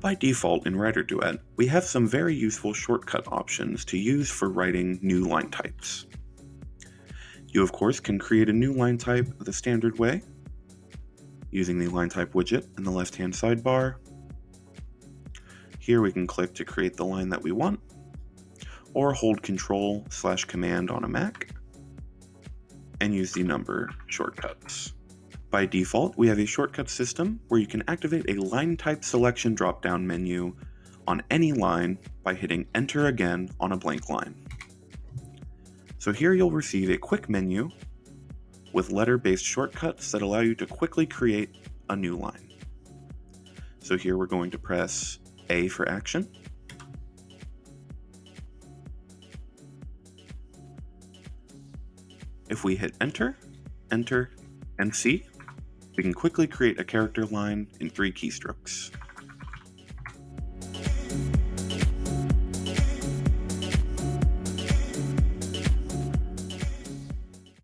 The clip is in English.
By default in WriterDuet, we have some very useful shortcut options to use for writing new line types. You of course can create a new line type the standard way, using the line type widget in the left-hand sidebar. Here we can click to create the line that we want, or hold Control/Command on a Mac, and use the number shortcuts. By default, we have a shortcut system where you can activate a line type selection drop-down menu on any line by hitting Enter again on a blank line. So here you'll receive a quick menu with letter-based shortcuts that allow you to quickly create a new line. So here we're going to press A for action. If we hit Enter, Enter, and C, we can quickly create a character line in 3 keystrokes.